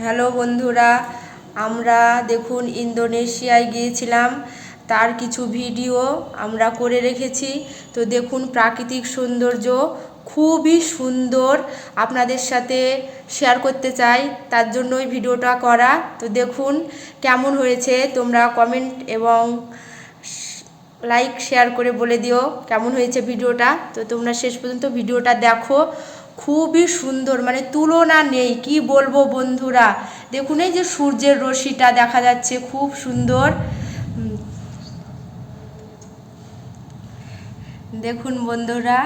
Hello বন্ধুরা, আমরা দেখুন ইন্দোনেশিয়ায় গিয়েছিলাম। তার কিছু ভিডিও আমরা করে রেখেছি। তো দেখুন প্রাকৃতিক সৌন্দর্য খুবই সুন্দর, আপনাদের সাথে শেয়ার করতে চাই, তার জন্যই ভিডিওটা করা। তো দেখুন কেমন হয়েছে, তোমরা কমেন্ট এবং লাইক শেয়ার করে বলে দিও কেমন হয়েছে ভিডিওটা। তো তোমরা শেষ পর্যন্ত ভিডিওটা দেখো, খুবই সুন্দর, মানে তুলনা নেই, কি বলবো বন্ধুরা। দেখুন এই যে সূর্যের রশ্মিটা দেখা যাচ্ছে, খুব সুন্দর। দেখুন বন্ধুরা,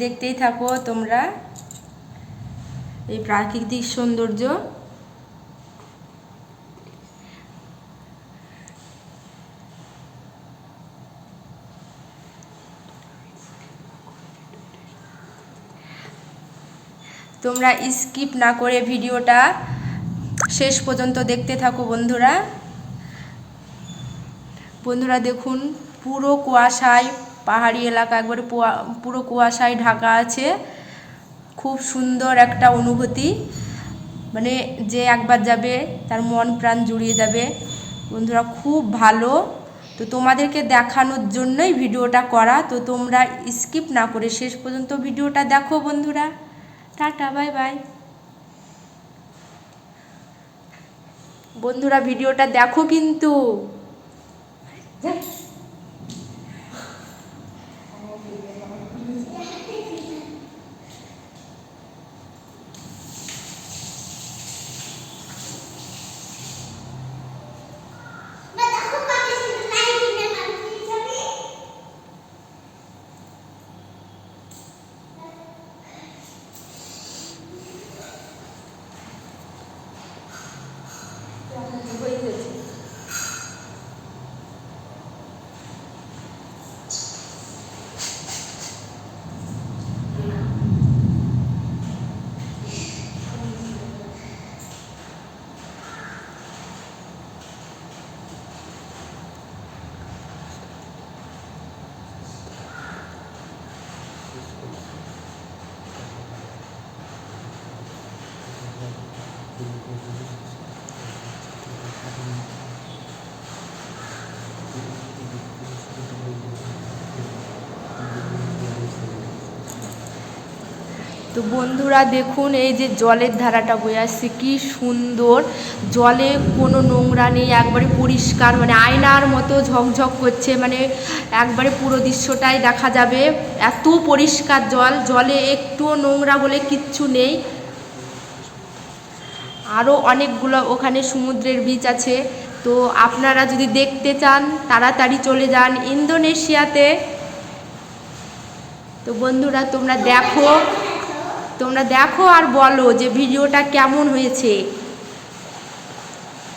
দেখতেই থাকো তোমরা এই প্রাকৃতিক সৌন্দর্য। তোমরা স্কিপ না করে ভিডিওটা শেষ পর্যন্ত দেখতে থাকো বন্ধুরা। বন্ধুরা দেখুন পুরো কুয়াশায়, পাহাড়ি এলাকা একবারে পুরো কুয়াশায় ঢাকা আছে। খুব সুন্দর একটা অনুভূতি, মানে যে একবার যাবে তার মন প্রাণ জুড়িয়ে যাবে বন্ধুরা, খুব ভালো। তো তোমাদেরকে দেখানোর জন্যই ভিডিওটা করা। তো তোমরা স্কিপ না করে শেষ পর্যন্ত ভিডিওটা দেখো বন্ধুরা। টাটা, বাই বাই বন্ধুরা, ভিডিওটা দেখো কিন্তু। তো বন্ধুরা দেখুন এই যে জলের ধারাটা বয়ে আসছে, কি সুন্দর। জলে কোনো নোংরা নেই, একবারে পরিষ্কার, মানে আয়নার মতো ঝকঝক করছে, মানে একবারে পুরো দৃশ্যটাই দেখা যাবে, এত পরিষ্কার জল। জলে একটুও নোংরা বলে কিচ্ছু নেই। আরও অনেকগুলো ওখানে সমুদ্রের বিচ আছে। তো আপনারা যদি দেখতে চান তাড়াতাড়ি চলে যান ইন্দোনেশিয়াতে। তো বন্ধুরা তোমরা দেখো আর বলো যে ভিডিওটা কেমন হয়েছে,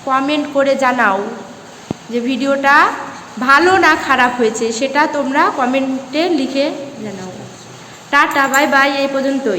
কমেন্ট করে জানাও যে ভিডিওটা ভালো না খারাপ হয়েছে, সেটা তোমরা কমেন্টে লিখে জানাও। টাটা, বাই বাই, এই পর্যন্তই।